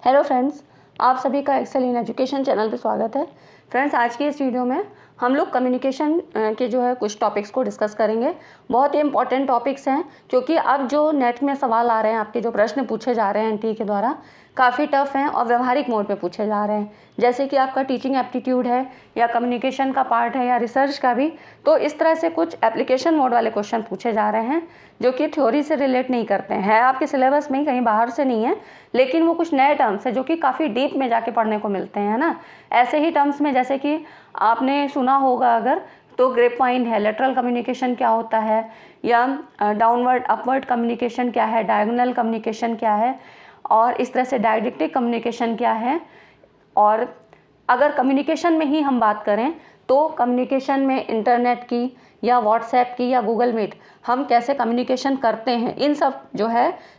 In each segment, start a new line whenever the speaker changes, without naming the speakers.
Hello friends, आप सभी का एक्सेल इन एजुकेशन चैनल पे स्वागत है। फ्रेंड्स, आज की इस वीडियो में हम लोग कम्युनिकेशन के कुछ टॉपिक्स को डिस्कस करेंगे। बहुत ही इंपॉर्टेंट टॉपिक्स हैं क्योंकि अब जो नेट में सवाल आ रहे हैं, आपके जो प्रश्न पूछे जा रहे हैं एनटीए के द्वारा, काफ़ी टफ हैं और व्यवहारिक मोड पे पूछे जा रहे हैं। जैसे कि आपका टीचिंग एप्टीट्यूड है या कम्युनिकेशन का पार्ट है या रिसर्च का भी, तो इस तरह से कुछ एप्लीकेशन मोड वाले क्वेश्चन पूछे जा रहे हैं जो कि थ्योरी से रिलेट नहीं करते हैं, आपके सिलेबस में ही, कहीं बाहर से नहीं है, लेकिन वो कुछ नए टर्म्स है जो कि काफ़ी डीप में जाके पढ़ने को मिलते हैं, है ना। ऐसे ही टर्म्स में जैसे कि आपने सुना होगा अगर, तो ग्रेपवाइन है, लेटरल कम्युनिकेशन क्या होता है, या डाउनवर्ड अपवर्ड कम्युनिकेशन क्या है, डायगोनल कम्युनिकेशन क्या है, और इस तरह से डायडिक्टिक कम्युनिकेशन क्या है। और अगर कम्युनिकेशन में ही हम बात करें तो कम्युनिकेशन में इंटरनेट की या व्हाट्सएप की या गूगल मीट हम कैसे कम्युनिकेशन करते हैं, इन सब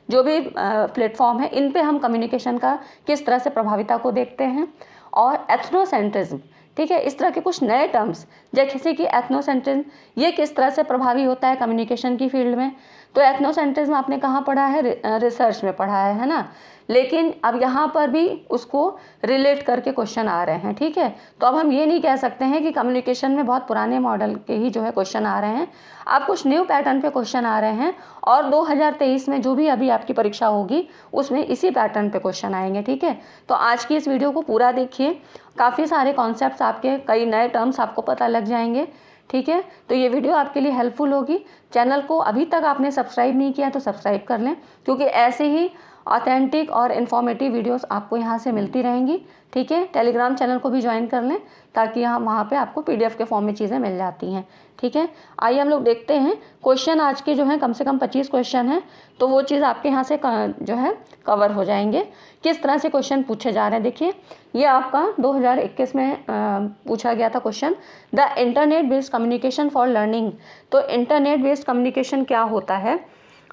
जो भी प्लेटफॉर्म है, इन पे हम कम्युनिकेशन का किस तरह से प्रभाविता को देखते हैं। और एथनोसेंट्रिज्म, ठीक है, इस तरह के कुछ नए टर्म्स, जैसे कि एथनोसेंट्रिज्म ये किस तरह से प्रभावी होता है कम्युनिकेशन की फील्ड में। तो एथनोसेंट्रिज्म आपने कहाँ पढ़ा है? रिसर्च में पढ़ा है ना। लेकिन अब यहाँ पर भी उसको रिलेट करके क्वेश्चन आ रहे हैं, ठीक है। तो अब हम ये नहीं कह सकते हैं कि कम्युनिकेशन में बहुत पुराने मॉडल के ही क्वेश्चन आ रहे हैं। अब कुछ न्यू पैटर्न पे क्वेश्चन आ रहे हैं और 2023 में जो भी अभी आपकी परीक्षा होगी उसमें इसी पैटर्न पे क्वेश्चन आएंगे, ठीक है। तो आज की इस वीडियो को पूरा देखिए, काफ़ी सारे कॉन्सेप्ट्स आपके, कई नए टर्म्स आपको पता लग जाएंगे, ठीक है। तो ये वीडियो आपके लिए हेल्पफुल होगी। चैनल को अभी तक आपने सब्सक्राइब नहीं किया तो सब्सक्राइब कर लें, क्योंकि ऐसे ही ऑथेंटिक और इन्फॉर्मेटिव वीडियोस आपको यहाँ से मिलती रहेंगी, ठीक है। टेलीग्राम चैनल को भी ज्वाइन कर लें ताकि यहाँ वहाँ पे आपको पीडीएफ के फॉर्म में चीज़ें मिल जाती हैं, ठीक है। आइए हम लोग देखते हैं क्वेश्चन। आज के कम से कम 25 क्वेश्चन हैं, तो वो चीज़ आपके यहाँ से कवर हो जाएंगे। किस तरह से क्वेश्चन पूछे जा रहे हैं देखिए। ये आपका 2021 में पूछा गया था question, the internet based communication for learning. तो इंटरनेट बेस्ड कम्युनिकेशन क्या होता है?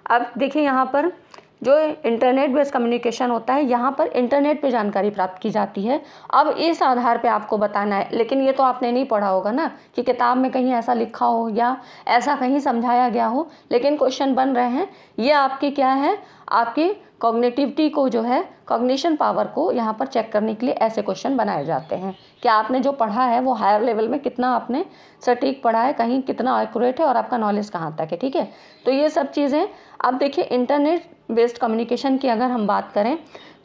अब देखिए, यहाँ पर जो इंटरनेट बेस्ड कम्युनिकेशन होता है, यहाँ पर इंटरनेट पे जानकारी प्राप्त की जाती है। अब इस आधार पे आपको बताना है, लेकिन ये तो आपने नहीं पढ़ा होगा ना कि किताब में कहीं ऐसा लिखा हो या ऐसा कहीं समझाया गया हो, लेकिन क्वेश्चन बन रहे हैं। ये आपकी क्या है, आपकी कॉग्निटिविटी को कॉग्निशन पावर को यहाँ पर चेक करने के लिए ऐसे क्वेश्चन बनाए जाते हैं कि आपने जो पढ़ा है वो हायर लेवल में कितना आपने सटीक पढ़ा है, कहीं कितना एक्यूरेट है और आपका नॉलेज कहाँ तक है, ठीक है। तो ये सब चीज़ें। अब देखिए, इंटरनेट बेस्ड कम्युनिकेशन की अगर हम बात करें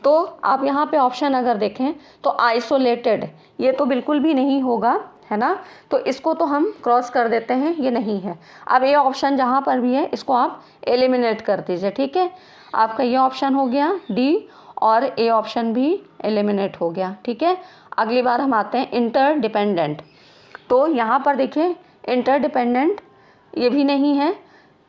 तो आप यहाँ पे ऑप्शन अगर देखें तो आइसोलेटेड, ये तो बिल्कुल भी नहीं होगा, है ना। तो इसको तो हम क्रॉस कर देते हैं, ये नहीं है। अब ये ऑप्शन जहाँ पर भी है इसको आप एलिमिनेट कर दीजिए, ठीक है। आपका ये ऑप्शन हो गया डी, और ए ऑप्शन भी एलिमिनेट हो गया, ठीक है। अगली बार हम आते हैं इंटरडिपेंडेंट। तो यहाँ पर देखिए, इंटरडिपेंडेंट ये भी नहीं है,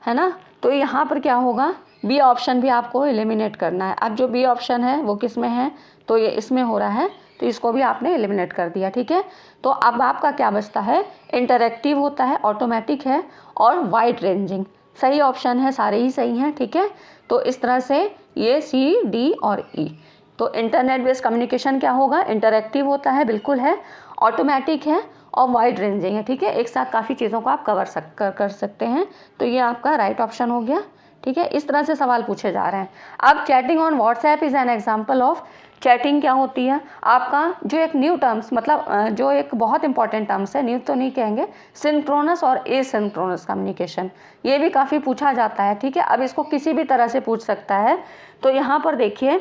है ना। तो यहाँ पर क्या होगा, बी ऑप्शन भी आपको एलिमिनेट करना है। अब जो बी ऑप्शन है वो किस में है, तो ये इसमें हो रहा है, तो इसको भी आपने एलिमिनेट कर दिया, ठीक है। तो अब आपका क्या बचता है, इंटरैक्टिव होता है, ऑटोमेटिक है और वाइड रेंजिंग। सही ऑप्शन है, सारे ही सही हैं, ठीक है। तो इस तरह से ये सी, डी और ई। तो इंटरनेट बेस्ड कम्युनिकेशन क्या होगा, इंटरैक्टिव होता है, बिल्कुल है, ऑटोमेटिक है और वाइड रेंजिंग है, ठीक है। एक साथ काफ़ी चीज़ों को आप कर सकते हैं। तो ये आपका राइट ऑप्शन हो गया, ठीक है। इस तरह से सवाल पूछे जा रहे हैं। अब chatting on WhatsApp is an example of. Chatting क्या होती है? आपका जो एक न्यू टर्म्स, मतलब जो एक बहुत इंपॉर्टेंट टर्म्स है, न्यू तो नहीं कहेंगे, सिंक्रोनस और एसिंक्रोनस कम्युनिकेशन, ये भी काफ़ी पूछा जाता है, ठीक है। अब इसको किसी भी तरह से पूछ सकता है। तो यहाँ पर देखिए,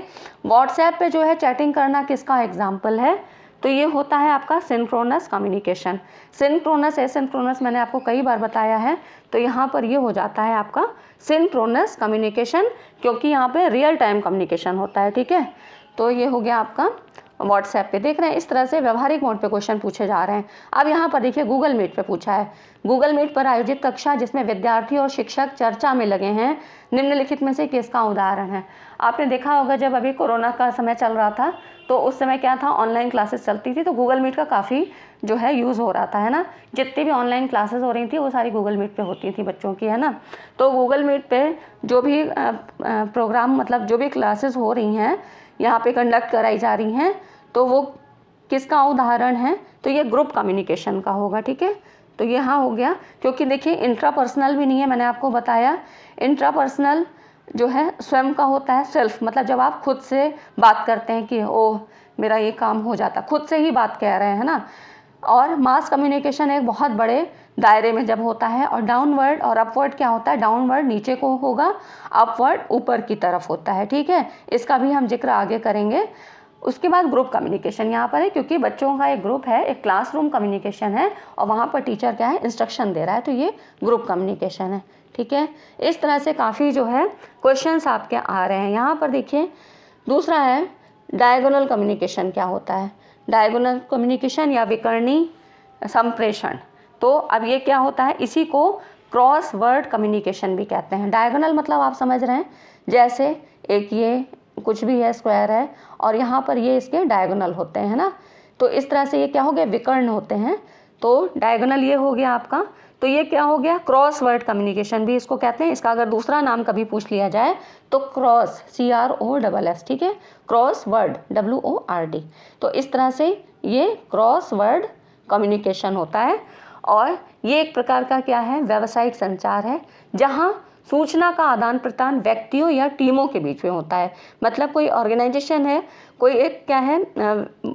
व्हाट्सएप पे चैटिंग करना किसका एग्जाम्पल है? तो ये होता है आपका सिंक्रोनस कम्युनिकेशन। सिंक्रोनस एसिंक्रोनस मैंने आपको कई बार बताया है। तो यहाँ पर ये हो जाता है आपका सिंक्रोनस कम्युनिकेशन, क्योंकि यहाँ पे रियल टाइम कम्युनिकेशन होता है, ठीक है। तो ये हो गया आपका व्हाट्सएप पे। देख रहे हैं, इस तरह से व्यवहारिक मोड पे क्वेश्चन पूछे जा रहे हैं। अब यहाँ पर देखिए, गूगल मीट पे पूछा है। गूगल मीट पर आयोजित कक्षा जिसमें विद्यार्थी और शिक्षक चर्चा में लगे हैं, निम्नलिखित में से किसका उदाहरण है? आपने देखा होगा, जब अभी कोरोना का समय चल रहा था तो उस समय क्या था, ऑनलाइन क्लासेस चलती थी, तो गूगल मीट का काफ़ी यूज़ हो रहा था, है ना। जितनी भी ऑनलाइन क्लासेस हो रही थी वो सारी गूगल मीट पे होती थी बच्चों की, है ना। तो गूगल मीट पे जो भी प्रोग्राम, मतलब जो भी क्लासेस हो रही हैं, यहाँ पे कंडक्ट कराई जा रही हैं, तो वो किसका उदाहरण है? तो ये ग्रुप कम्युनिकेशन का होगा, ठीक है। तो यहाँ हो गया, क्योंकि देखिए इंट्रापर्सनल भी नहीं है, मैंने आपको बताया इंट्रापर्सनल जो है स्वयं का होता है, सेल्फ, मतलब जब आप खुद से बात करते हैं कि ओह मेरा ये काम हो जाता, खुद से ही बात कह रहे हैं, है ना। और मास कम्युनिकेशन एक बहुत बड़े दायरे में जब होता है। और डाउनवर्ड और अपवर्ड क्या होता है, डाउनवर्ड नीचे को होगा, अपवर्ड ऊपर की तरफ होता है, ठीक है। इसका भी हम जिक्र आगे करेंगे। उसके बाद ग्रुप कम्युनिकेशन यहाँ पर है, क्योंकि बच्चों का एक ग्रुप है, एक क्लासरूम कम्युनिकेशन है और वहाँ पर टीचर क्या है, इंस्ट्रक्शन दे रहा है, तो ये ग्रुप कम्युनिकेशन है, ठीक है। इस तरह से काफ़ी जो है क्वेश्चंस आपके आ रहे हैं। यहाँ पर देखिए दूसरा है डायगोनल कम्युनिकेशन क्या होता है। डायगोनल कम्युनिकेशन या विकर्णी संप्रेषण, तो अब ये क्या होता है, इसी को क्रॉस वर्ड कम्युनिकेशन भी कहते हैं। डायगोनल मतलब आप समझ रहे हैं, जैसे एक ये कुछ भी है, स्क्वायर है, और यहाँ पर ये इसके डायगोनल होते हैं ना, तो इस तरह से ये क्या हो गया, विकर्ण होते हैं। तो डायगोनल ये हो गया आपका, तो ये क्या हो गया, क्रॉस वर्ड कम्युनिकेशन भी इसको कहते हैं। इसका अगर दूसरा नाम कभी पूछ लिया जाए तो क्रॉस, CROSS, ठीक है, क्रॉस वर्ड WORD। तो इस तरह से ये क्रॉस वर्ड कम्युनिकेशन होता है। और ये एक प्रकार का क्या है, व्यावसायिक संचार है, जहाँ सूचना का आदान प्रदान व्यक्तियों या टीमों के बीच में होता है। मतलब कोई ऑर्गेनाइजेशन है, कोई एक क्या है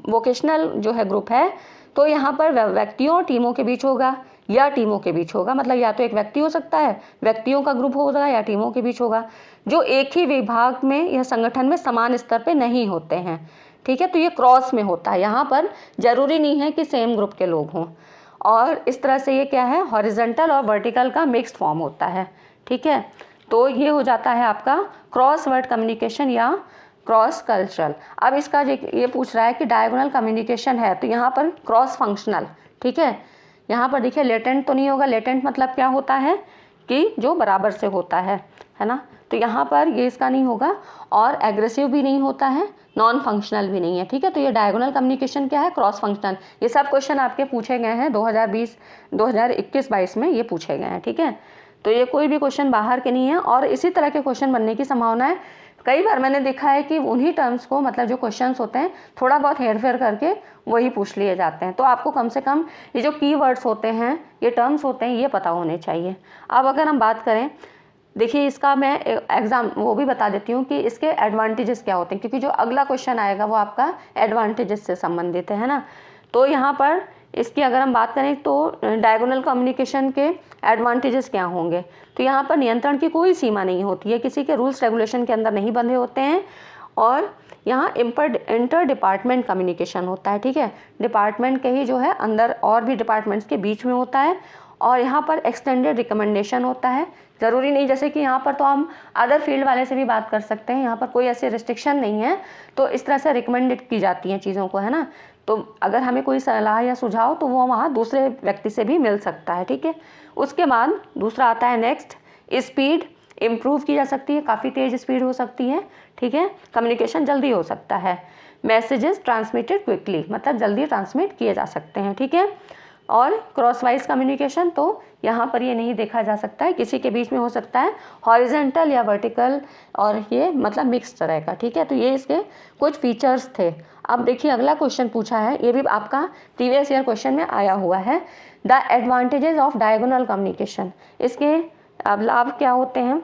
वोकेशनल जो है ग्रुप है, तो यहाँ पर व्यक्तियों और टीमों के बीच होगा या टीमों के बीच होगा। मतलब या तो एक व्यक्ति हो सकता है, व्यक्तियों का ग्रुप होगा, या टीमों के बीच होगा, जो एक ही विभाग में या संगठन में समान स्तर पे नहीं होते हैं, ठीक है। तो ये क्रॉस में होता है, यहाँ पर जरूरी नहीं है कि सेम ग्रुप के लोग हों। और इस तरह से ये क्या है, हॉरिजॉन्टल और वर्टिकल का मिक्स्ड फॉर्म होता है, ठीक है। तो ये हो जाता है आपका क्रॉस वर्ड कम्युनिकेशन या क्रॉस कल्चरल। अब इसका ये पूछ रहा है कि डायगोनल कम्युनिकेशन है, तो यहाँ पर क्रॉस फंक्शनल, ठीक है। यहाँ पर देखिए लेटेंट तो नहीं होगा, लेटेंट मतलब क्या होता है कि जो बराबर से होता है ना, तो यहाँ पर ये इसका नहीं होगा। और एग्रेसिव भी नहीं होता है, नॉन फंक्शनल भी नहीं है, ठीक है। तो ये डायगोनल कम्युनिकेशन क्या है, क्रॉस फंक्शनल। ये सब क्वेश्चन आपके पूछे गए हैं 2021-22 में, ये पूछे गए हैं, ठीक है। तो ये कोई भी क्वेश्चन बाहर के नहीं है, और इसी तरह के क्वेश्चन बनने की संभावना है। कई बार मैंने देखा है कि उन्हीं टर्म्स को, मतलब जो क्वेश्चंस होते हैं, थोड़ा बहुत हेरफेर करके वही पूछ लिए जाते हैं। तो आपको कम से कम ये जो कीवर्ड्स होते हैं, ये टर्म्स होते हैं, ये पता होने चाहिए। अब अगर हम बात करें, देखिए इसका मैं एग्जाम वो भी बता देती हूँ कि इसके एडवांटेजेस क्या होते हैं, क्योंकि जो अगला क्वेश्चन आएगा वो आपका एडवांटेजेस से संबंधित है ना। तो यहाँ पर इसकी अगर हम बात करें तो डायगोनल कम्युनिकेशन के एडवांटेजेस क्या होंगे, तो यहाँ पर नियंत्रण की कोई सीमा नहीं होती है, किसी के रूल्स रेगुलेशन के अंदर नहीं बंधे होते हैं। और यहाँ इंटर डिपार्टमेंट कम्युनिकेशन होता है, ठीक है, डिपार्टमेंट के ही जो है अंदर और भी डिपार्टमेंट्स के बीच में होता है। और यहाँ पर एक्सटेंडेड रिकमेंडेशन होता है, ज़रूरी नहीं, जैसे कि यहाँ पर तो हम अदर फील्ड वाले से भी बात कर सकते हैं, यहाँ पर कोई ऐसे रिस्ट्रिक्शन नहीं है। तो इस तरह से रिकमेंडेड की जाती हैं चीज़ों को, है ना। तो अगर हमें कोई सलाह या सुझाव, तो वो वहाँ दूसरे व्यक्ति से भी मिल सकता है, ठीक है। उसके बाद दूसरा आता है नेक्स्ट, स्पीड इम्प्रूव की जा सकती है, काफ़ी तेज़ स्पीड हो सकती है, ठीक है, कम्युनिकेशन जल्दी हो सकता है। मैसेजेस ट्रांसमिटेड क्विकली, मतलब जल्दी ट्रांसमिट किए जा सकते हैं, ठीक है। और क्रॉसवाइज कम्युनिकेशन, तो यहाँ पर ये नहीं देखा जा सकता है, किसी के बीच में हो सकता है, हॉरिजॉन्टल या वर्टिकल, और ये मतलब मिक्स तरह का, ठीक है। तो ये इसके कुछ फीचर्स थे। अब देखिए अगला क्वेश्चन पूछा है, ये भी आपका प्रीवियस ईयर क्वेश्चन में आया हुआ है, the advantages of diagonal communication. इसके अब लाभ क्या होते हैं,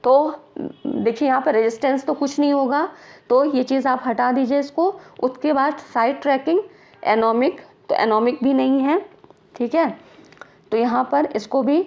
तो देखिए यहाँ पर रेजिस्टेंस तो कुछ नहीं होगा, तो ये चीज़ आप हटा दीजिए इसको। उसके बाद साइड ट्रैकिंग, एनोमिक, तो एनोमिक भी नहीं है, ठीक है, तो यहाँ पर इसको भी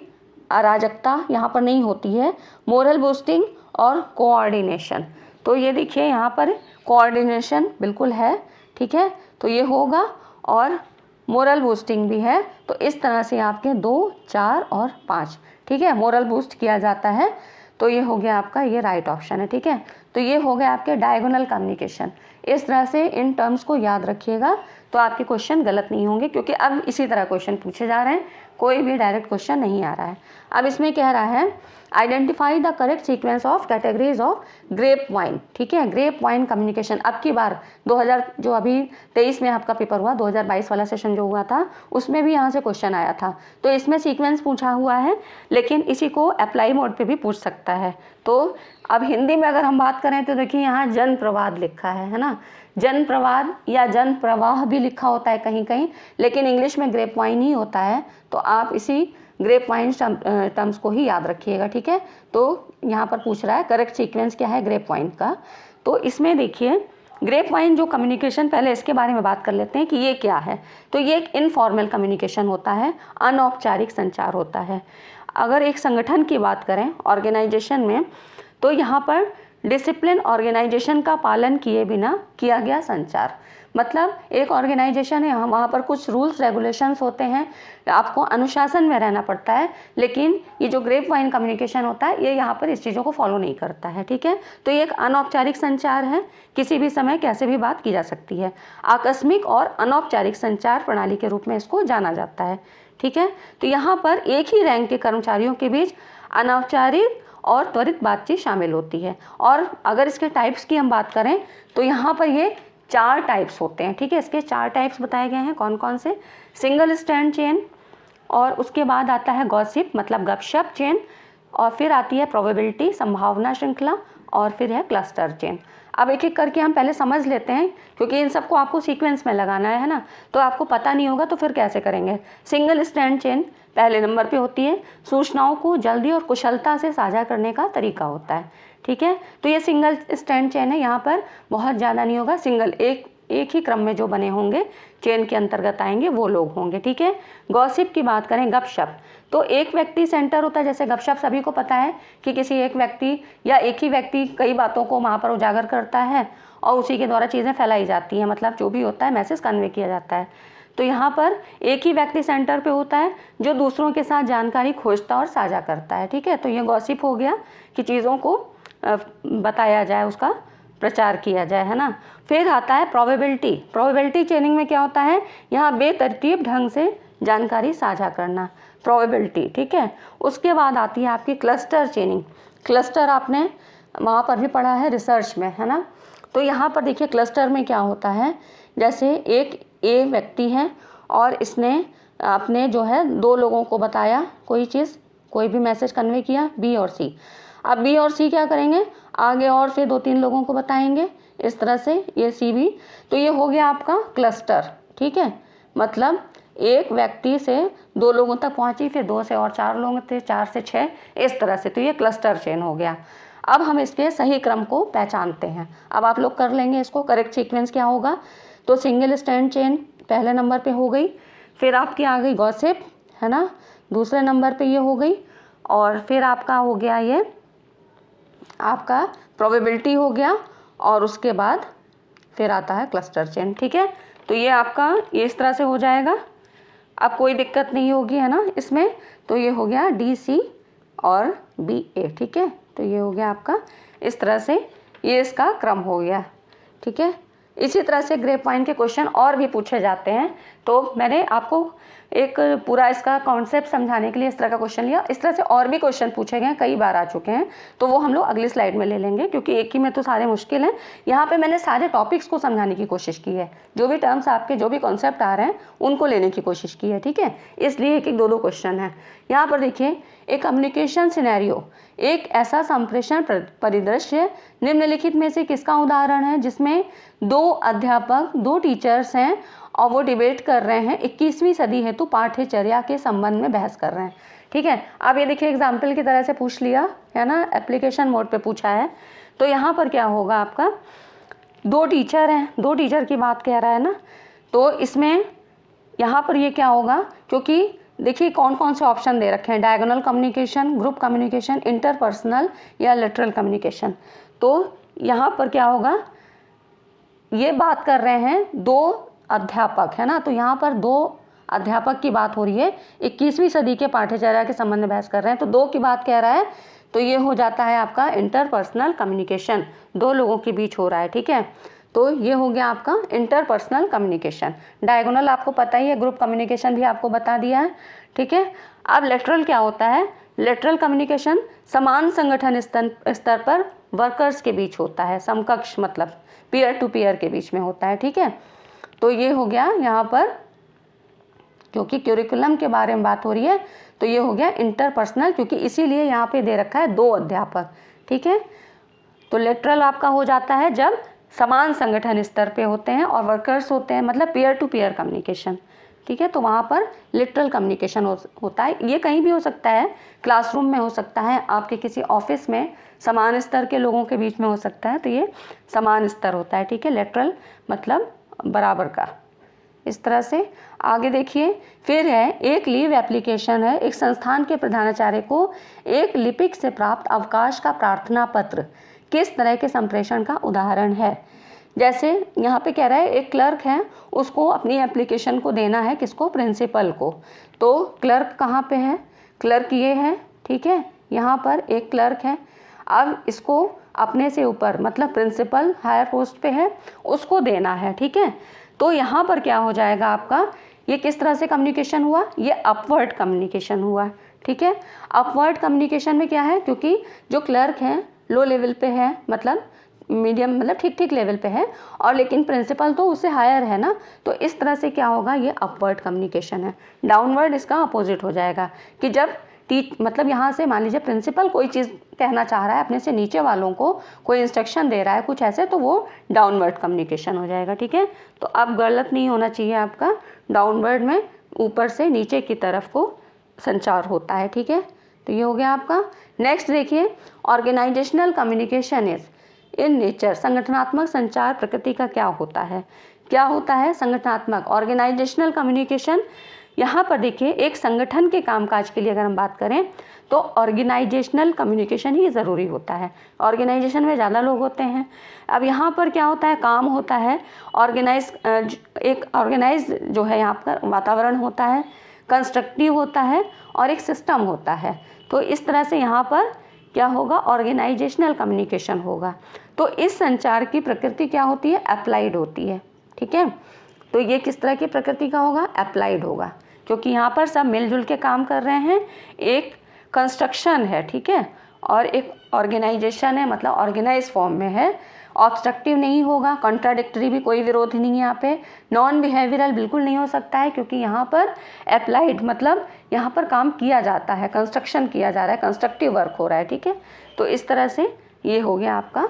अराजकता यहाँ पर नहीं होती है। मोरल बूस्टिंग और कोऑर्डिनेशन, तो ये देखिए यहाँ पर कोऑर्डिनेशन बिल्कुल है, ठीक है, तो ये होगा। और मोरल बूस्टिंग भी है, तो इस तरह से आपके 2, 4 और 5, ठीक है, मोरल बूस्ट किया जाता है। तो ये हो गया आपका, ये राइट ऑप्शन है, ठीक है। तो ये हो गया आपके डायगोनल कम्युनिकेशन। इस तरह से इन टर्म्स को याद रखिएगा, तो आपके क्वेश्चन गलत नहीं होंगे, क्योंकि अब इसी तरह क्वेश्चन पूछे जा रहे हैं, कोई भी डायरेक्ट क्वेश्चन नहीं आ रहा है। अब इसमें कह रहा है identify the correct sequence of categories of grape wine, ठीक है, ग्रेप वाइन कम्युनिकेशन। अब की बार 2000 जो अभी 23 में आपका पेपर हुआ, 2022 वाला सेशन जो हुआ था, उसमें भी यहाँ से क्वेश्चन आया था। तो इसमें सीक्वेंस पूछा हुआ है, लेकिन इसी को अप्लाई मोड पे भी पूछ सकता है। तो अब हिंदी में अगर हम बात करें तो देखिए यहाँ जन प्रवाद लिखा है ना, जन प्रवाद या जन प्रवाह भी लिखा होता है कहीं कहीं, लेकिन इंग्लिश में ग्रेप वाइन ही होता है। तो आप इसी ग्रेप वाइन टर्म्स को ही याद रखिएगा, ठीक है। तो यहाँ पर पूछ रहा है करेक्ट सीक्वेंस क्या है ग्रेप वाइन का। तो इसमें देखिए ग्रेप वाइन जो कम्युनिकेशन, पहले इसके बारे में बात कर लेते हैं कि ये क्या है। तो ये एक इनफॉर्मल कम्युनिकेशन होता है, अनौपचारिक संचार होता है। अगर एक संगठन की बात करें ऑर्गेनाइजेशन में, तो यहाँ पर डिसिप्लिन ऑर्गेनाइजेशन का पालन किए बिना किया गया संचार, मतलब एक ऑर्गेनाइजेशन है, वहाँ पर कुछ रूल्स रेगुलेशंस होते हैं, आपको अनुशासन में रहना पड़ता है, लेकिन ये जो ग्रेप वाइन कम्युनिकेशन होता है ये यहाँ पर इस चीज़ों को फॉलो नहीं करता है, ठीक है। तो ये एक अनौपचारिक संचार है, किसी भी समय कैसे भी बात की जा सकती है। आकस्मिक और अनौपचारिक संचार प्रणाली के रूप में इसको जाना जाता है, ठीक है। तो यहाँ पर एक ही रैंक के कर्मचारियों के बीच अनौपचारिक और त्वरित बातचीत शामिल होती है। और अगर इसके टाइप्स की हम बात करें तो यहाँ पर ये 4 टाइप्स होते हैं, ठीक है। इसके 4 टाइप्स बताए गए हैं, कौन कौन से। सिंगल स्टैंड चेन, और उसके बाद आता है गॉसिप मतलब गपशप चेन, और फिर आती है प्रोबेबिलिटी संभावना श्रृंखला, और फिर है क्लस्टर चेन। अब एक एक करके हम पहले समझ लेते हैं, क्योंकि इन सबको आपको सीक्वेंस में लगाना है ना, तो आपको पता नहीं होगा तो फिर कैसे करेंगे। सिंगल स्टैंड चेन पहले नंबर पे होती है, सूचनाओं को जल्दी और कुशलता से साझा करने का तरीका होता है, ठीक है। तो ये सिंगल स्टैंड चेन है, यहाँ पर बहुत ज़्यादा नहीं होगा, सिंगल एक ही क्रम में जो बने होंगे चेन के अंतर्गत आएंगे वो लोग होंगे, ठीक है। गॉसिप की बात करें, गपशप, तो एक व्यक्ति सेंटर होता है। जैसे गपशप सभी को पता है कि किसी एक व्यक्ति या एक ही व्यक्ति कई बातों को वहाँ पर उजागर करता है और उसी के द्वारा चीज़ें फैलाई जाती हैं, मतलब जो भी होता है मैसेज कन्वे किया जाता है। तो यहाँ पर एक ही व्यक्ति सेंटर पे होता है जो दूसरों के साथ जानकारी खोजता और साझा करता है, ठीक है। तो ये गॉसिप हो गया कि चीज़ों को बताया जाए, उसका प्रचार किया जाए, है ना। फिर आता है प्रोबेबिलिटी। प्रोबेबिलिटी चेनिंग में क्या होता है, यहाँ बेतरतीब ढंग से जानकारी साझा करना, प्रोबेबिलिटी, ठीक है। उसके बाद आती है आपकी क्लस्टर चेनिंग। क्लस्टर आपने वहाँ पर भी पढ़ा है रिसर्च में, है ना। तो यहाँ पर देखिए क्लस्टर में क्या होता है, जैसे एक ए व्यक्ति है और इसने अपने जो है 2 लोगों को बताया कोई चीज़, कोई भी मैसेज कन्वे किया, बी और सी। अब बी और सी क्या करेंगे, आगे और फिर 2-3 लोगों को बताएंगे, इस तरह से ये सी भी। तो ये हो गया आपका क्लस्टर, ठीक है। मतलब एक व्यक्ति से 2 लोगों तक पहुंची, फिर 2 से और 4 लोग थे, 4 से 6, इस तरह से। तो ये क्लस्टर चेन हो गया। अब हम इसके सही क्रम को पहचानते हैं। अब आप लोग कर लेंगे इसको, करेक्ट सीक्वेंस क्या होगा। तो सिंगल स्टैंड चेन पहले नंबर पे हो गई, फिर आपकी आ गई गॉसिप, है ना, दूसरे नंबर पे ये हो गई, और फिर आपका हो गया ये आपका प्रोबेबिलिटी हो गया, और उसके बाद फिर आता है क्लस्टर चेन, ठीक है। तो ये आपका ये इस तरह से हो जाएगा, अब कोई दिक्कत नहीं होगी, है ना इसमें। तो ये हो गया डी सी और बी ए, ठीक है। तो ये हो गया आपका इस तरह से, ये इसका क्रम हो गया, ठीक है। इसी तरह से ग्रेप वाइन के क्वेश्चन और भी पूछे जाते हैं। तो मैंने आपको एक पूरा इसका कॉन्सेप्ट समझाने के लिए इस तरह का क्वेश्चन लिया। इस तरह से और भी क्वेश्चन पूछे गए हैं, कई बार आ चुके हैं, तो वो हम लोग अगली स्लाइड में ले लेंगे, क्योंकि एक ही में तो सारे मुश्किल हैं। यहाँ पे मैंने सारे टॉपिक्स को समझाने की कोशिश की है, जो भी टर्म्स आपके जो भी कॉन्सेप्ट आ रहे हैं उनको लेने की कोशिश की है, ठीक है। इसलिए एक 2 क्वेश्चन हैं। यहाँ पर देखिए, एक कम्युनिकेशन सिनेरियो, एक ऐसा संप्रेषण परिदृश्य निम्नलिखित में से किसका उदाहरण है जिसमें 2 अध्यापक 2 टीचर्स हैं और वो डिबेट कर रहे हैं, 21वीं सदी हेतु पाठ्यचर्या के संबंध में बहस कर रहे हैं, ठीक है। अब ये देखिए एग्जाम्पल की तरह से पूछ लिया है ना, एप्लीकेशन मोड पे पूछा है। तो यहाँ पर क्या होगा आपका, 2 टीचर हैं, 2 टीचर की बात कह रहा है ना। तो इसमें यहाँ पर ये क्या होगा, क्योंकि देखिए कौन कौन से ऑप्शन दे रखे हैं, diagonal communication, group communication, interpersonal या लेटरल कम्युनिकेशन। तो यहाँ पर क्या होगा, ये बात कर रहे हैं 2 अध्यापक, है ना। तो यहाँ पर 2 अध्यापक की बात हो रही है, 21वीं सदी के पाठ्यचर्या के संबंध में बहस कर रहे हैं, तो 2 की बात कह रहा है। तो ये हो जाता है आपका इंटरपर्सनल कम्युनिकेशन, 2 लोगों के बीच हो रहा है, ठीक है। तो ये हो गया आपका इंटरपर्सनल कम्युनिकेशन। डायगोनल आपको पता ही है, ग्रुप कम्युनिकेशन भी आपको बता दिया है, ठीक है। अब लेटरल क्या होता है, लेटरल कम्युनिकेशन समान संगठन स्तर पर वर्कर्स के बीच होता है, समकक्ष मतलब पीयर टू पीयर के बीच में होता है, ठीक है। तो ये हो गया यहाँ पर, क्योंकि क्यूरिकुलम के बारे में बात हो रही है, तो ये हो गया इंटरपर्सनल, क्योंकि इसीलिए यहाँ पे दे रखा है 2 अध्यापक, ठीक है। तो लेटरल आपका हो जाता है जब समान संगठन स्तर पे होते हैं और वर्कर्स होते हैं, मतलब पीयर टू पीयर कम्युनिकेशन, ठीक है। तो वहाँ पर लिटरल कम्युनिकेशन होता है। ये कहीं भी हो सकता है, क्लासरूम में हो सकता है, आपके किसी ऑफिस में समान स्तर के लोगों के बीच में हो सकता है, तो ये समान स्तर होता है, ठीक है। लेटरल मतलब बराबर का। इस तरह से आगे देखिए, फिर है एक लीव एप्लीकेशन है। एक संस्थान के प्रधानाचार्य को एक लिपिक से प्राप्त अवकाश का प्रार्थना पत्र किस तरह के संप्रेषण का उदाहरण है। जैसे यहाँ पे कह रहा है एक क्लर्क है, उसको अपनी एप्लीकेशन को देना है, किसको, प्रिंसिपल को। तो क्लर्क कहाँ पे है, क्लर्क ये है, ठीक है। यहाँ पर एक क्लर्क है, अब इसको अपने से ऊपर मतलब प्रिंसिपल हायर पोस्ट पे है, उसको देना है, ठीक है। तो यहाँ पर क्या हो जाएगा आपका, ये किस तरह से कम्युनिकेशन हुआ, ये अपवर्ड कम्युनिकेशन हुआ, ठीक है। अपवर्ड कम्युनिकेशन में क्या है, क्योंकि जो क्लर्क है लो लेवल पे है, मतलब मीडियम मतलब ठीक ठीक लेवल पे है, और लेकिन प्रिंसिपल तो उससे हायर है ना, तो इस तरह से क्या होगा, ये अपवर्ड कम्युनिकेशन है। डाउनवर्ड इसका अपोजिट हो जाएगा कि जब मतलब यहाँ से मान लीजिए प्रिंसिपल कोई चीज़ कहना चाह रहा है अपने से नीचे वालों को, कोई इंस्ट्रक्शन दे रहा है कुछ ऐसे, तो वो डाउनवर्ड कम्युनिकेशन हो जाएगा, ठीक है। तो अब गलत नहीं होना चाहिए आपका, डाउनवर्ड में ऊपर से नीचे की तरफ को संचार होता है, ठीक है। तो ये हो गया आपका। नेक्स्ट देखिए, organisational communication is in nature. संगठनात्मक संचार प्रकृति का क्या होता है, क्या होता है संगठनात्मक, ऑर्गेनाइजेशनल कम्युनिकेशन। यहाँ पर देखिए एक संगठन के कामकाज के लिए अगर हम बात करें तो ऑर्गेनाइजेशनल कम्युनिकेशन ही ज़रूरी होता है। ऑर्गेनाइजेशन में ज़्यादा लोग होते हैं। अब यहाँ पर क्या होता है, काम होता है, एक ऑर्गेनाइज जो है यहाँ पर वातावरण होता है, कंस्ट्रक्टिव होता है, और एक सिस्टम होता है। तो इस तरह से यहाँ पर क्या होगा, ऑर्गेनाइजेशनल कम्युनिकेशन होगा। तो इस संचार की प्रकृति क्या होती है, अप्लाइड होती है, ठीक है। तो ये किस तरह की प्रकृति का होगा, अप्लाइड होगा, क्योंकि यहाँ पर सब मिलजुल के काम कर रहे हैं, एक कंस्ट्रक्शन है, ठीक है, और एक ऑर्गेनाइजेशन है, मतलब ऑर्गेनाइज फॉर्म में है। ऑब्स्ट्रक्टिव नहीं होगा, कॉन्ट्राडिक्टरी भी कोई विरोध नहीं है यहाँ पे, नॉन बिहेवियरल बिल्कुल नहीं हो सकता है, क्योंकि यहाँ पर अप्लाइड मतलब यहाँ पर काम किया जाता है, कंस्ट्रक्शन किया जा रहा है, कंस्ट्रक्टिव वर्क हो रहा है, ठीक है। तो इस तरह से ये हो गया आपका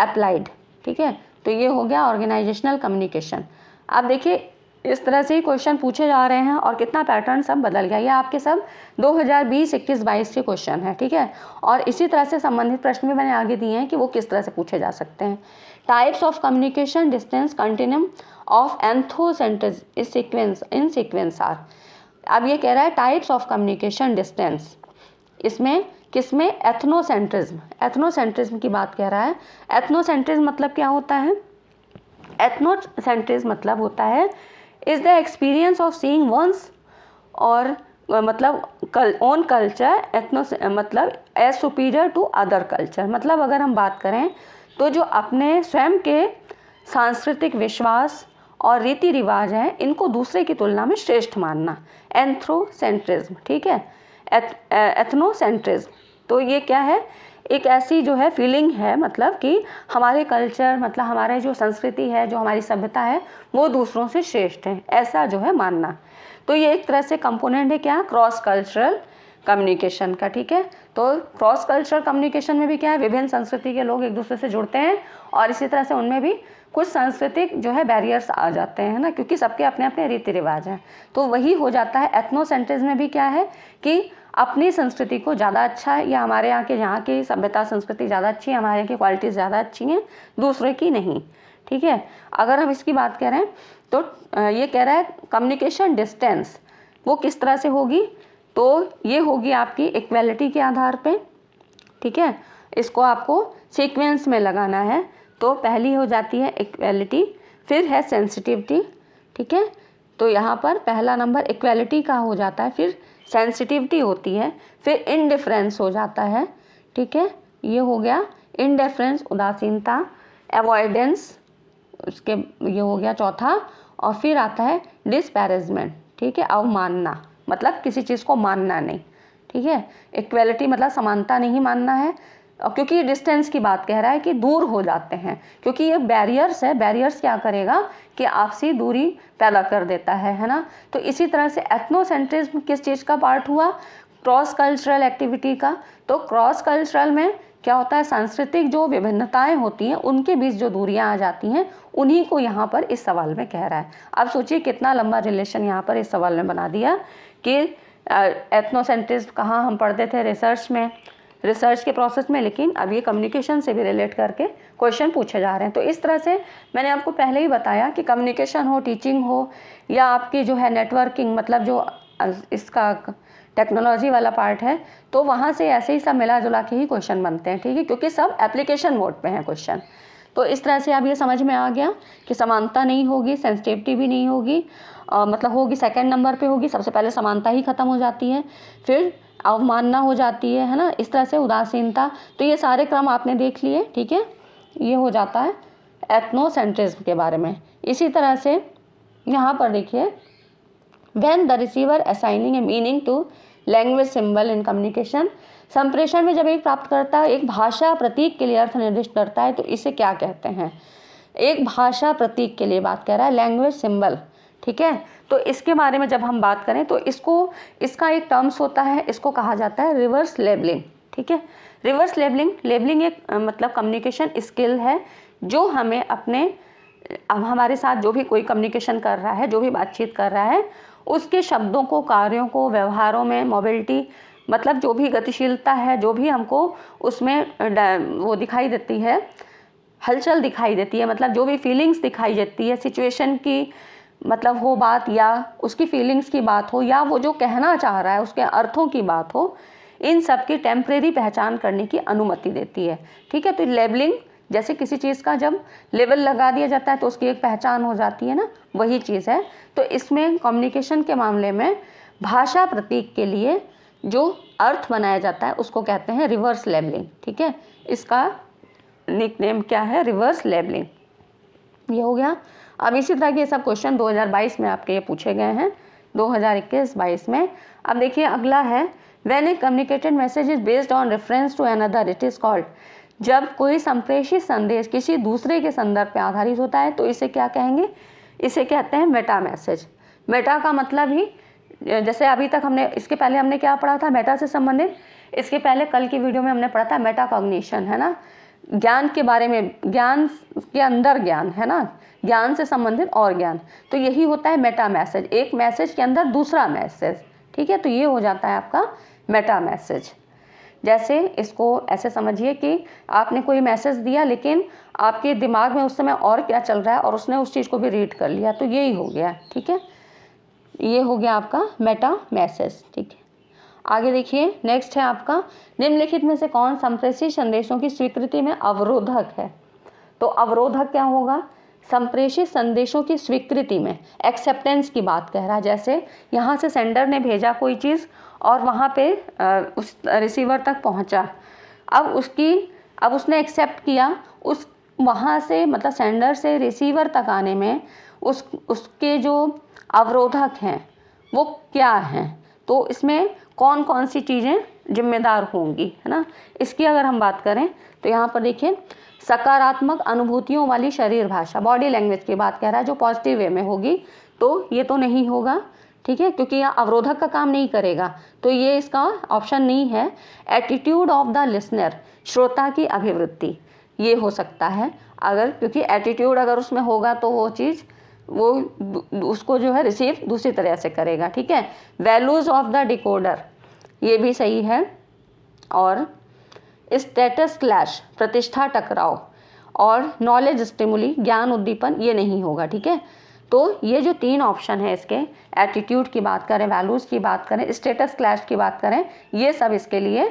अप्लाइड, ठीक है। तो ये हो गया ऑर्गेनाइजेशनल कम्युनिकेशन। अब देखिए इस तरह से ही क्वेश्चन पूछे जा रहे हैं, और कितना पैटर्न सब बदल गया। ये आपके सब 2020, 21, 22 के क्वेश्चन है, ठीक है। और इसी तरह से संबंधित प्रश्न भी मैंने आगे दिए हैं कि वो किस तरह से पूछे जा सकते हैं। Types of communication, distance, continuum of ethnocentrism in sequence are. अब ये कह रहा है टाइप्स ऑफ कम्युनिकेशन डिस्टेंस, इसमें किसमें, एथनोसेंट्रिज्म, एथनोसेंट्रिज्म की बात कह रहा है। एथनोसेंट्रिज्म मतलब क्या होता है, एथनोसेंट्रिज्म मतलब होता है is the experience of seeing one's और मतलब ओन कल्चर, एथनो मतलब as superior to other culture. मतलब अगर हम बात करें तो जो अपने स्वयं के सांस्कृतिक विश्वास और रीति रिवाज हैं, इनको दूसरे की तुलना में श्रेष्ठ मानना, एंथ्रोसेंट्रिज्म, ठीक है। एथनोसेंट्रिज्म तो ये क्या है, एक ऐसी जो है फीलिंग है, मतलब कि हमारे कल्चर मतलब हमारे जो संस्कृति है, जो हमारी सभ्यता है, वो दूसरों से श्रेष्ठ है, ऐसा जो है मानना। तो ये एक तरह से कंपोनेंट है क्या, क्रॉस कल्चरल कम्युनिकेशन का, ठीक है। तो क्रॉस कल्चरल कम्युनिकेशन में भी क्या है, विभिन्न संस्कृति के लोग एक दूसरे से जुड़ते हैं, और इसी तरह से उनमें भी कुछ सांस्कृतिक जो है बैरियर्स आ जाते हैं ना, क्योंकि सबके अपने अपने रीति रिवाज हैं। तो वही हो जाता है। एथनोसेंट्रिज्म में भी क्या है कि अपनी संस्कृति को ज़्यादा अच्छा है, या हमारे यहाँ की सभ्यता संस्कृति ज़्यादा अच्छी है, हमारे यहाँ की क्वालिटीज़ ज़्यादा अच्छी हैं, दूसरे की नहीं, ठीक है। अगर हम इसकी बात करें तो ये कह रहा है कम्युनिकेशन डिस्टेंस वो किस तरह से होगी, तो ये होगी आपकी इक्वालिटी के आधार पे, ठीक है। इसको आपको सीक्वेंस में लगाना है। तो पहली हो जाती है इक्वालिटी, फिर है सेंसिटिविटी, ठीक है। तो यहाँ पर पहला नंबर इक्वालिटी का हो जाता है, फिर सेंसिटिविटी होती है, फिर इनडिफरेंस हो जाता है, ठीक है। ये हो गया इनडिफरेंस, उदासीनता, अवॉइडेंस, उसके ये हो गया चौथा, और फिर आता है डिस्पैरेजमेंट, ठीक है, अवमानना, मतलब किसी चीज़ को मानना नहीं, ठीक है। इक्वालिटी मतलब समानता नहीं मानना है, और क्योंकि डिस्टेंस की बात कह रहा है कि दूर हो जाते हैं, क्योंकि ये बैरियर्स है, बैरियर्स क्या करेगा कि आपसी दूरी पैदा कर देता है ना। तो इसी तरह से एथनोसेंट्रिज्म किस चीज़ का पार्ट हुआ, क्रॉस कल्चरल एक्टिविटी का। तो क्रॉस कल्चरल में क्या होता है, सांस्कृतिक जो विभिन्नताएं होती हैं उनके बीच जो दूरियां आ जाती हैं उन्हीं को यहाँ पर इस सवाल में कह रहा है। अब सोचिए कितना लंबा रिलेशन यहाँ पर इस सवाल में बना दिया कि एथनोसेंट्रिज्म कहाँ हम पढ़ते थे रिसर्च के प्रोसेस में, लेकिन अब ये कम्युनिकेशन से भी रिलेट करके क्वेश्चन पूछे जा रहे हैं। तो इस तरह से मैंने आपको पहले ही बताया कि कम्युनिकेशन हो, टीचिंग हो, या आपकी जो है नेटवर्किंग, मतलब जो इसका टेक्नोलॉजी वाला पार्ट है, तो वहाँ से ऐसे ही सब मिला जुला के ही क्वेश्चन बनते हैं, ठीक है, क्योंकि सब एप्लीकेशन मोड पे हैं क्वेश्चन। तो इस तरह से अब ये समझ में आ गया कि समानता नहीं होगी, सेंसिटिविटी भी नहीं होगी, मतलब होगी सेकंड नंबर पे होगी। सबसे पहले समानता ही खत्म हो जाती है, फिर अवमानना हो जाती है ना, इस तरह से उदासीनता। तो ये सारे क्रम आपने देख लिए, ठीक है। ये हो जाता है एथनोसेंट्रिज्म के बारे में। इसी तरह से यहाँ पर देखिए, when the receiver assigning a meaning to language symbol in communication, संप्रेषण में जब एक प्राप्तकर्ता एक भाषा प्रतीक के लिए अर्थ निर्दिष्ट करता है तो इसे क्या कहते हैं। एक भाषा प्रतीक के लिए बात कर रहा है, लैंग्वेज सिंबल, ठीक है। तो इसके बारे में जब हम बात करें तो इसका एक टर्म्स होता है, इसको कहा जाता है रिवर्स लेबलिंग, ठीक है। रिवर्स लेबलिंग एक मतलब कम्युनिकेशन स्किल है जो हमें हमारे साथ जो भी कोई कम्युनिकेशन कर रहा है, जो भी बातचीत कर रहा है, उसके शब्दों को, कार्यों को, व्यवहारों में मोबिलिटी, मतलब जो भी गतिशीलता है, जो भी हमको उसमें वो दिखाई देती है, हलचल दिखाई देती है, मतलब जो भी फीलिंग्स दिखाई देती है, सिचुएशन की मतलब हो बात, या उसकी फीलिंग्स की बात हो, या वो जो कहना चाह रहा है उसके अर्थों की बात हो, इन सब की टेम्परेरी पहचान करने की अनुमति देती है, ठीक है। तो लेबलिंग जैसे किसी चीज़ का जब लेबल लगा दिया जाता है तो उसकी एक पहचान हो जाती है ना, वही चीज़ है। तो इसमें कम्युनिकेशन के मामले में भाषा प्रतीक के लिए जो अर्थ बनाया जाता है उसको कहते हैं रिवर्स लेबलिंग, ठीक है। इसका निकनेम क्या है, रिवर्स लेबलिंग। ये हो गया। अब इसी तरह के सब क्वेश्चन 2022 में आपके ये पूछे गए हैं, 2021-22 में। अब देखिए अगला है, when a communicated message is based on reference to another it is called, जब कोई संप्रेषित संदेश किसी दूसरे के संदर्भ पर आधारित होता है तो इसे क्या कहेंगे, इसे कहते हैं मेटा मैसेज। मेटा का मतलब ही, जैसे अभी तक इसके पहले हमने क्या पढ़ा था मेटा से संबंधित, इसके पहले कल की वीडियो में हमने पढ़ा था मेटा कॉग्निशन, है ना, ज्ञान के बारे में, ज्ञान के अंदर ज्ञान, है ना, ज्ञान से संबंधित और ज्ञान। तो यही होता है मेटा मैसेज, एक मैसेज के अंदर दूसरा मैसेज, ठीक है। तो ये हो जाता है आपका मेटा मैसेज। जैसे इसको ऐसे समझिए कि आपने कोई मैसेज दिया, लेकिन आपके दिमाग में उस समय और क्या चल रहा है और उसने उस चीज़ को भी रीड कर लिया, तो यही हो गया, ठीक है। ये हो गया आपका मेटा मैसेज, ठीक है। आगे देखिए, नेक्स्ट है आपका, निम्नलिखित में से कौन संप्रेषित संदेशों की स्वीकृति में अवरोधक है। तो अवरोधक क्या होगा, संप्रेषित संदेशों की स्वीकृति में एक्सेप्टेंस की बात कह रहा है। जैसे यहाँ से सेंडर ने भेजा कोई चीज़ और वहाँ पे उस रिसीवर तक पहुँचा, अब उसने एक्सेप्ट किया, उस वहाँ से मतलब सेंडर से रिसीवर तक आने में उसके जो अवरोधक हैं वो क्या हैं, तो इसमें कौन कौन सी चीज़ें जिम्मेदार होंगी, है ना। इसकी अगर हम बात करें तो यहाँ पर देखिए, सकारात्मक अनुभूतियों वाली शरीर भाषा, बॉडी लैंग्वेज की बात कह रहा है, जो पॉजिटिव वे में होगी, तो ये तो नहीं होगा, ठीक है, क्योंकि यह अवरोधक का काम नहीं करेगा, तो ये इसका ऑप्शन नहीं है। एटीट्यूड ऑफ द लिसनर, श्रोता की अभिवृत्ति, ये हो सकता है अगर, क्योंकि एटीट्यूड अगर उसमें होगा तो वो चीज़ वो उसको जो है रिसीव दूसरी तरह से करेगा, ठीक है। वैल्यूज़ ऑफ द डिकोडर, ये भी सही है। और स्टेटस क्लैश, प्रतिष्ठा टकराव, और नॉलेज स्टिमुली, ज्ञान उद्दीपन, ये नहीं होगा, ठीक है। तो ये जो 3 ऑप्शन है इसके, एटीट्यूड की बात करें, वैल्यूज़ की बात करें, स्टेटस क्लैश की बात करें, ये सब इसके लिए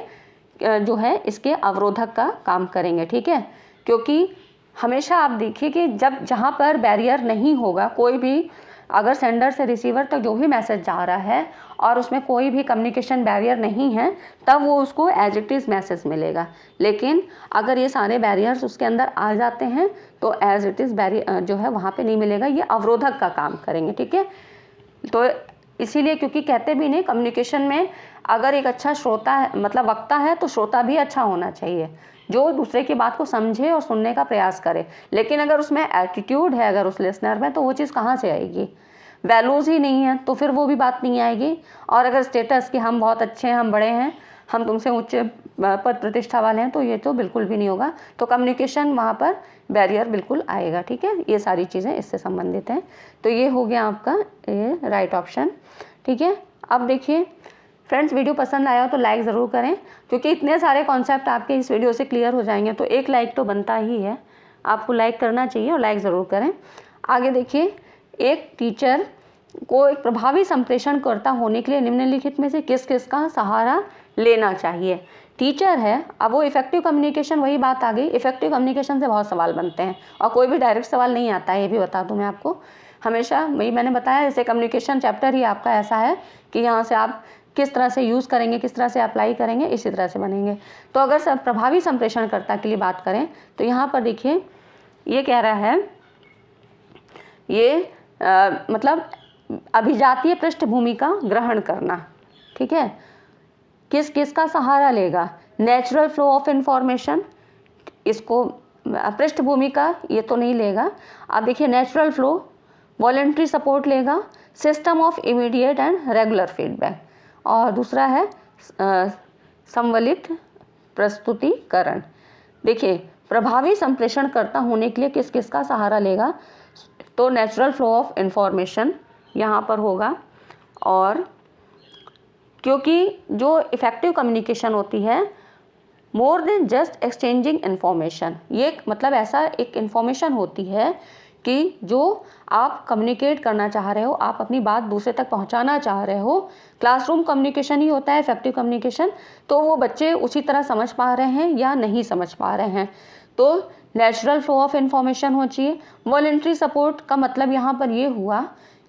जो है इसके अवरोधक का काम करेंगे, ठीक है। क्योंकि हमेशा आप देखिए कि जहाँ पर बैरियर नहीं होगा, कोई भी अगर सेंडर से रिसीवर तक जो भी मैसेज जा रहा है और उसमें कोई भी कम्युनिकेशन बैरियर नहीं है, तब वो उसको एज इट इज़ मैसेज मिलेगा। लेकिन अगर ये सारे बैरियर्स उसके अंदर आ जाते हैं तो एज इट इज़ बैरियर जो है वहाँ पे नहीं मिलेगा, ये अवरोधक का काम करेंगे, ठीक है। तो इसीलिए, क्योंकि कहते भी नहीं, कम्युनिकेशन में अगर एक अच्छा श्रोता है, मतलब वक्ता है, तो श्रोता भी अच्छा होना चाहिए, जो दूसरे की बात को समझे और सुनने का प्रयास करे। लेकिन अगर उसमें एटीट्यूड है अगर उस लिसनर में, तो वो चीज़ कहाँ से आएगी, वैल्यूज़ ही नहीं है, तो फिर वो भी बात नहीं आएगी। और अगर स्टेटस कि हम बहुत अच्छे हैं, हम बड़े हैं, हम तुमसे ऊंचे पद प्रतिष्ठा वाले हैं तो ये तो बिल्कुल भी नहीं होगा। तो कम्युनिकेशन वहाँ पर बैरियर बिल्कुल आएगा, ठीक है। ये सारी चीज़ें इससे संबंधित हैं। तो ये हो गया आपका ये राइट ऑप्शन, ठीक है। अब देखिए फ्रेंड्स, वीडियो पसंद आया हो तो लाइक ज़रूर करें, क्योंकि इतने सारे कॉन्सेप्ट आपके इस वीडियो से क्लियर हो जाएंगे। तो एक लाइक तो बनता ही है, आपको लाइक करना चाहिए और लाइक ज़रूर करें। आगे देखिए, एक टीचर को एक प्रभावी संप्रेषणकर्ता होने के लिए निम्नलिखित में से किस किस का सहारा लेना चाहिए। टीचर है, अब वो इफेक्टिव कम्युनिकेशन, वही बात आ गई, इफेक्टिव कम्युनिकेशन से बहुत सवाल बनते हैं और कोई भी डायरेक्ट सवाल नहीं आता है, ये भी बता दूं मैं आपको। हमेशा वही मैंने बताया, जैसे कम्युनिकेशन चैप्टर ही आपका ऐसा है कि यहाँ से आप किस तरह से यूज़ करेंगे, किस तरह से अप्लाई करेंगे, इसी तरह से बनेंगे। तो अगर प्रभावी संप्रेषणकर्ता के लिए बात करें तो यहाँ पर देखिए ये कह रहा है, ये मतलब अभिजातीय पृष्ठभूमि का ग्रहण करना, ठीक है। किस किस का सहारा लेगा, नेचुरल फ्लो ऑफ इंफॉर्मेशन, इसको पृष्ठभूमि का ये तो नहीं लेगा। अब देखिए नेचुरल फ्लो, वॉलंटरी सपोर्ट लेगा, system of immediate and regular feedback, और दूसरा है सम्मिलित प्रस्तुतिकरण। देखिए प्रभावी संप्रेषणकर्ता होने के लिए किस किस का सहारा लेगा, तो नेचुरल फ्लो ऑफ इंफॉर्मेशन यहाँ पर होगा। और क्योंकि जो इफ़ेक्टिव कम्युनिकेशन होती है, more than just exchanging information, ये मतलब ऐसा एक इन्फॉर्मेशन होती है कि जो आप कम्युनिकेट करना चाह रहे हो, आप अपनी बात दूसरे तक पहुंचाना चाह रहे हो, क्लासरूम कम्युनिकेशन ही होता है इफेक्टिव कम्युनिकेशन। तो वो बच्चे उसी तरह समझ पा रहे हैं या नहीं समझ पा रहे हैं, तो नेचुरल फ्लो ऑफ इंफॉर्मेशन हो चाहिए। वॉलंटरी सपोर्ट का मतलब यहाँ पर ये हुआ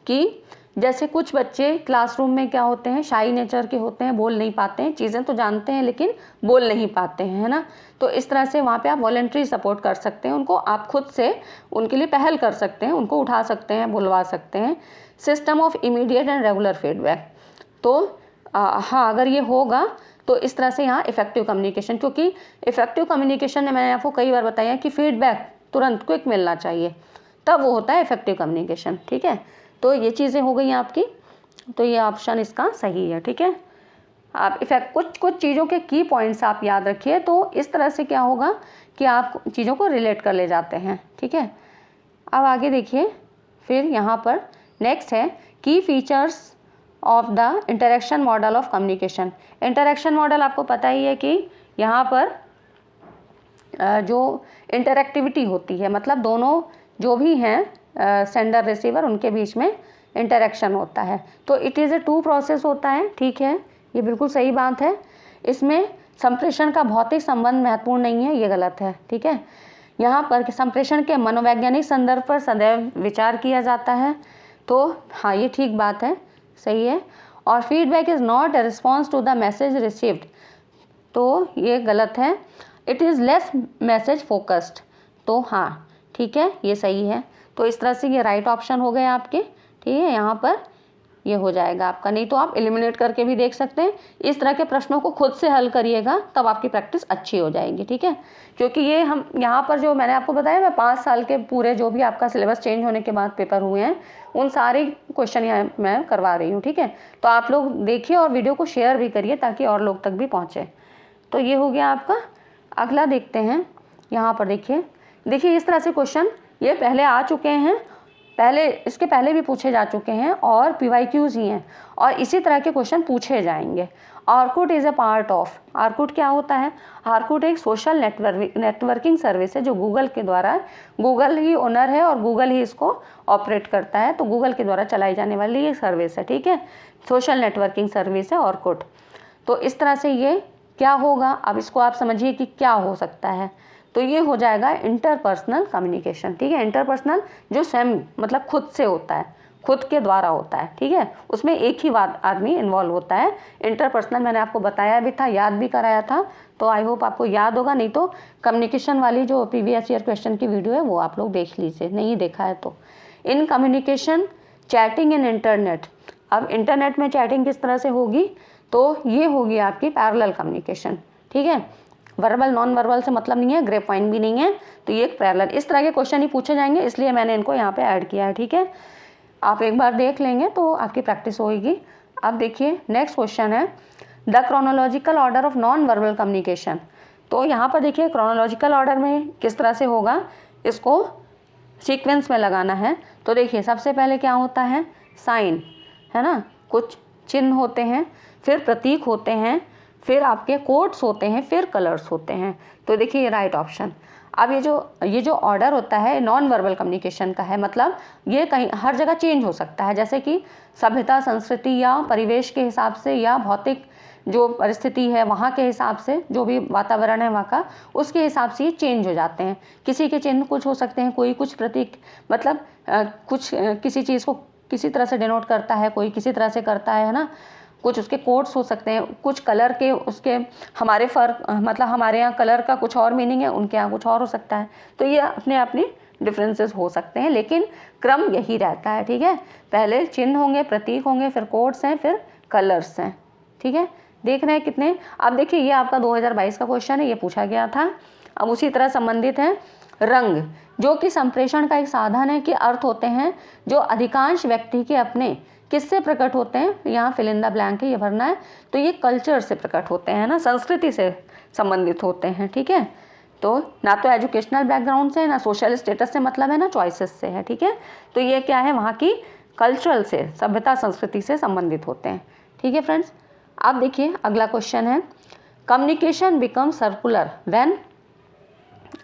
कि जैसे कुछ बच्चे क्लासरूम में क्या होते हैं, शाई नेचर के होते हैं, बोल नहीं पाते हैं, चीज़ें तो जानते हैं लेकिन बोल नहीं पाते हैं, है ना। तो इस तरह से वहाँ पे आप वॉलंटरी सपोर्ट कर सकते हैं, उनको आप खुद से उनके लिए पहल कर सकते हैं, उनको उठा सकते हैं, बुलवा सकते हैं। System of immediate and regular feedback, तो हाँ अगर ये होगा तो इस तरह से यहाँ इफेक्टिव कम्युनिकेशन, क्योंकि इफेक्टिव कम्युनिकेशन में मैंने आपको कई बार बताया कि फीडबैक तुरंत क्विक मिलना चाहिए, तब वो होता है इफेक्टिव कम्युनिकेशन, ठीक है। तो ये चीज़ें हो गई आपकी, तो ये ऑप्शन इसका सही है, ठीक है। आप कुछ चीज़ों के की पॉइंट्स आप याद रखिए, तो इस तरह से क्या होगा कि आप चीज़ों को रिलेट कर ले जाते हैं, ठीक है। अब आगे देखिए, फिर यहाँ पर नेक्स्ट है की features of the interaction model of communication. Interaction model आपको पता ही है कि यहाँ पर जो इंटरेक्टिविटी होती है, मतलब दोनों जो भी हैं सेंडर रिसीवर, उनके बीच में इंटरेक्शन होता है। तो it is a two process होता है, ठीक है, ये बिल्कुल सही बात है। इसमें संप्रेषण का भौतिक संबंध महत्वपूर्ण नहीं है, ये गलत है, ठीक है। यहाँ पर संप्रेषण के मनोवैज्ञानिक संदर्भ पर सदैव विचार किया जाता है, तो हाँ ये ठीक बात है, सही है। और feedback is not a response to the message received, तो ये गलत है। It is less message focused, तो हाँ ठीक है, ये सही है। तो इस तरह से ये राइट ऑप्शन हो गए आपके, ठीक है। यहाँ पर ये हो जाएगा आपका, नहीं तो आप एलिमिनेट करके भी देख सकते हैं। इस तरह के प्रश्नों को खुद से हल करिएगा, तब आपकी प्रैक्टिस अच्छी हो जाएगी, ठीक है। क्योंकि ये हम यहाँ पर जो मैंने आपको बताया, मैं 5 साल के पूरे जो भी आपका सिलेबस चेंज होने के बाद पेपर हुए हैं, उन सारे क्वेश्चन यहाँ मैं करवा रही हूँ, ठीक है। तो आप लोग देखिए और वीडियो को शेयर भी करिए ताकि और लोग तक भी पहुँचे। तो ये हो गया आपका। अगला देखते हैं, यहाँ पर देखिए इस तरह से क्वेश्चन ये पहले आ चुके हैं, इसके पहले भी पूछे जा चुके हैं और PYQs ही हैं, और इसी तरह के क्वेश्चन पूछे जाएंगे। Orkut is a part of, Orkut क्या होता है, आर्कुट एक सोशल नेटवर्किंग सर्विस है जो गूगल के द्वारा, गूगल ही ओनर है और गूगल ही इसको ऑपरेट करता है, तो गूगल के द्वारा चलाई जाने वाली ये सर्विस है, ठीक है। सोशल नेटवर्किंग सर्विस है आर्कुट। तो इस तरह से ये क्या होगा, अब इसको आप समझिए कि क्या हो सकता है। तो ये हो जाएगा इंटरपर्सनल कम्युनिकेशन, ठीक है। इंटरपर्सनल जो स्वयं मतलब खुद से होता है, खुद के द्वारा होता है, ठीक है, उसमें एक ही आदमी इन्वॉल्व होता है। इंटरपर्सनल मैंने आपको बताया भी था, याद भी कराया था, तो आई होप आपको याद होगा। नहीं तो कम्युनिकेशन वाली जो प्रीवियस ईयर क्वेश्चन की वीडियो है वो आप लोग देख लीजिए, नहीं देखा है तो। In communication chatting in internet, अब इंटरनेट में चैटिंग किस तरह से होगी, तो ये होगी आपकी पैरेलल कम्युनिकेशन, ठीक है। वर्बल नॉन वर्बल से मतलब नहीं है, ग्रे पॉइंट भी नहीं है, तो ये एक पैरेलल, इस तरह के क्वेश्चन ही पूछे जाएंगे, इसलिए मैंने इनको यहाँ पे ऐड किया है, ठीक है। आप एक बार देख लेंगे तो आपकी प्रैक्टिस होगी। अब देखिए नेक्स्ट क्वेश्चन है, the chronological order of non verbal communication. तो यहाँ पर देखिए क्रोनोलॉजिकल ऑर्डर में किस तरह से होगा, इसको सीक्वेंस में लगाना है। तो देखिए सबसे पहले क्या होता है, साइन, है ना, कुछ चिन्ह होते हैं, फिर प्रतीक होते हैं, फिर आपके कोड्स होते हैं, फिर कलर्स होते हैं। तो देखिए ये राइट ऑप्शन। अब ये जो ऑर्डर होता है नॉन वर्बल कम्युनिकेशन का है, मतलब ये कहीं हर जगह चेंज हो सकता है, जैसे कि सभ्यता, संस्कृति या परिवेश के हिसाब से या भौतिक जो परिस्थिति है वहाँ के हिसाब से, जो भी वातावरण है वहाँ का, उसके हिसाब से ये चेंज हो जाते हैं। किसी के चिन्ह कुछ हो सकते हैं, कोई कुछ प्रतीक, मतलब कुछ किसी चीज़ को किसी तरह से डिनोट करता है, कोई किसी तरह से करता है ना, कुछ उसके कोड्स हो सकते हैं, कुछ कलर के उसके हमारे फ़र्क, मतलब हमारे यहाँ कलर का कुछ और मीनिंग है, उनके यहाँ कुछ और हो सकता है। तो ये अपने अपने डिफरेंसेस हो सकते हैं, लेकिन क्रम यही रहता है, ठीक है। पहले चिन्ह होंगे, प्रतीक होंगे, फिर कोड्स हैं, फिर कलर्स हैं, ठीक है। देख रहे हैं कितने। अब देखिए ये आपका 2022 का क्वेश्चन है, ये पूछा गया था। अब उसी तरह संबंधित है रंग, जो कि संप्रेषण का एक साधन है, कि अर्थ होते हैं जो अधिकांश व्यक्ति के अपने किससे प्रकट होते हैं, यहाँ फिल इन द ब्लैंक है, ये भरना है। तो ये कल्चर से प्रकट होते हैं ना, संस्कृति से संबंधित होते हैं, ठीक है। तो ना तो एजुकेशनल बैकग्राउंड से, ना सोशल स्टेटस से मतलब है, ना चॉइसेस से है, ठीक है। तो ये क्या है, वहाँ की कल्चरल से, सभ्यता संस्कृति से संबंधित होते हैं, ठीक है फ्रेंड्स। अब देखिए अगला क्वेश्चन है, कम्युनिकेशन बिकम सर्कुलर व्हेन।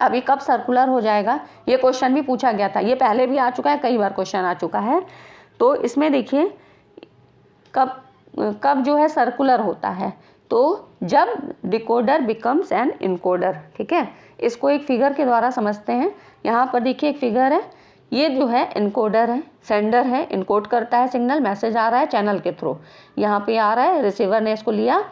अभी कब सर्कुलर हो जाएगा, ये क्वेश्चन भी पूछा गया था, ये पहले भी आ चुका है, कई बार क्वेश्चन आ चुका है। तो इसमें देखिए कब जो है सर्कुलर होता है, तो जब डिकोडर बिकम्स एन इनकोडर, ठीक है। इसको एक फिगर के द्वारा समझते हैं। यहाँ पर देखिए एक फिगर है, ये जो है इनकोडर है, सेंडर है, इनकोड करता है सिग्नल, मैसेज आ रहा है चैनल के थ्रू, यहाँ पे आ रहा है, रिसीवर ने इसको लिया,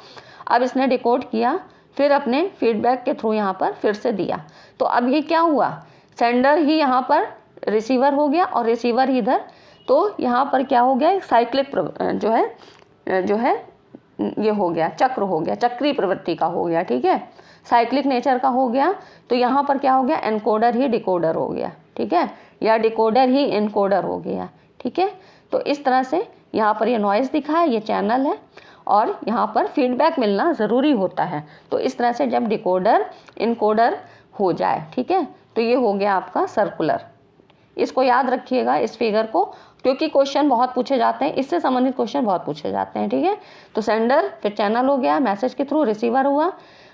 अब इसने डिकोड किया, फिर अपने फीडबैक के थ्रू यहाँ पर फिर से दिया। तो अब ये क्या हुआ, सेंडर ही यहाँ पर रिसीवर हो गया और रिसीवर ही इधर। तो यहाँ पर क्या हो गया, एक साइक्लिक जो है ये हो गया, चक्र हो गया, चक्रीय प्रवृत्ति का हो गया, ठीक है, साइक्लिक नेचर का हो गया। तो यहाँ पर क्या हो गया, एनकोडर ही डिकोडर हो गया, ठीक है, या डिकोडर ही एनकोडर हो गया, ठीक है। तो इस तरह से यहाँ पर ये नॉइज़ दिखा है, ये चैनल है, और यहाँ पर फीडबैक मिलना ज़रूरी होता है। तो इस तरह से जब डिकोडर इनकोडर हो जाए, ठीक है, तो ये हो गया आपका सर्कुलर। इसको याद रखिएगा, इस फिगर को, क्योंकि क्वेश्चन बहुत पूछे जाते हैं, इससे संबंधित क्वेश्चन बहुत पूछे जाते हैं, ठीक है। तो सेंडर, फिर चैनल हो गया, मैसेज के थ्रू रिसीवर हुआ,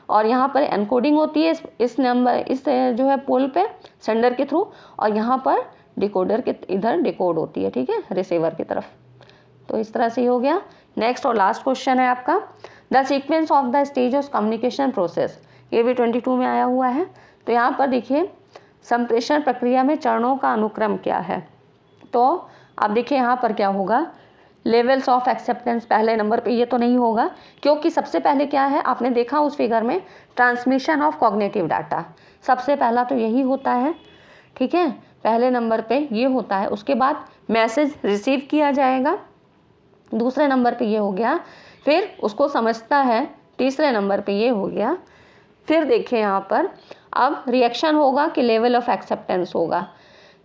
और यहाँ पर एनकोडिंग होती है इस नंबर, इस जो है पोल पे सेंडर के थ्रू, और यहाँ पर डिकोडर के इधर डिकोड होती है, ठीक है, रिसीवर की तरफ। तो इस तरह से हो गया। नेक्स्ट और लास्ट क्वेश्चन है आपका, the sequence of the stage of communication process, ये भी 22 में आया हुआ है। तो यहाँ पर देखिए संप्रेषण प्रक्रिया में चरणों का अनुक्रम क्या है। तो अब देखिए यहाँ पर क्या होगा, लेवल्स ऑफ एक्सेप्टेंस पहले नंबर पे, ये तो नहीं होगा, क्योंकि सबसे पहले क्या है, आपने देखा उस फिगर में, ट्रांसमिशन ऑफ कॉग्निटिव डाटा, सबसे पहला तो यही होता है, ठीक है, पहले नंबर पे ये होता है। उसके बाद मैसेज रिसीव किया जाएगा, दूसरे नंबर पे ये हो गया, फिर उसको समझता है, तीसरे नंबर पे ये हो गया। फिर देखिए यहाँ पर अब रिएक्शन होगा कि लेवल ऑफ एक्सेप्टेंस होगा,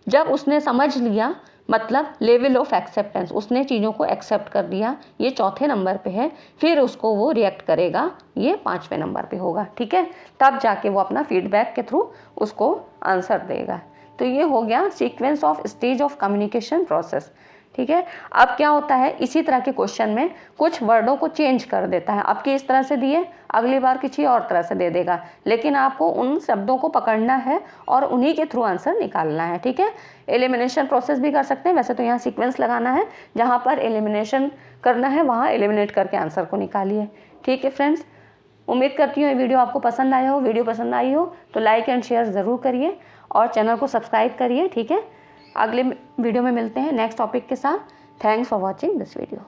जब उसने समझ लिया, मतलब लेवल ऑफ एक्सेप्टेंस, उसने चीज़ों को एक्सेप्ट कर दिया, ये चौथे नंबर पे है, फिर उसको वो रिएक्ट करेगा, ये 5वें नंबर पे होगा, ठीक है, तब जाके वो अपना फीडबैक के थ्रू उसको आंसर देगा। तो ये हो गया sequence of stage of communication process, ठीक है। अब क्या होता है, इसी तरह के क्वेश्चन में कुछ वर्डों को चेंज कर देता है, आपकी इस तरह से दिए, अगली बार किसी और तरह से दे देगा, लेकिन आपको उन शब्दों को पकड़ना है और उन्हीं के थ्रू आंसर निकालना है, ठीक है। एलिमिनेशन प्रोसेस भी कर सकते हैं, वैसे तो यहाँ सीक्वेंस लगाना है, जहाँ पर एलिमिनेशन करना है वहाँ एलिमिनेट करके आंसर को निकालिए, ठीक है फ्रेंड्स। उम्मीद करती हूँ ये वीडियो आपको पसंद आया हो। वीडियो पसंद आई हो तो लाइक एंड शेयर ज़रूर करिए और चैनल को सब्सक्राइब करिए, ठीक है। अगले वीडियो में मिलते हैं नेक्स्ट टॉपिक के साथ। Thanks for watching this video.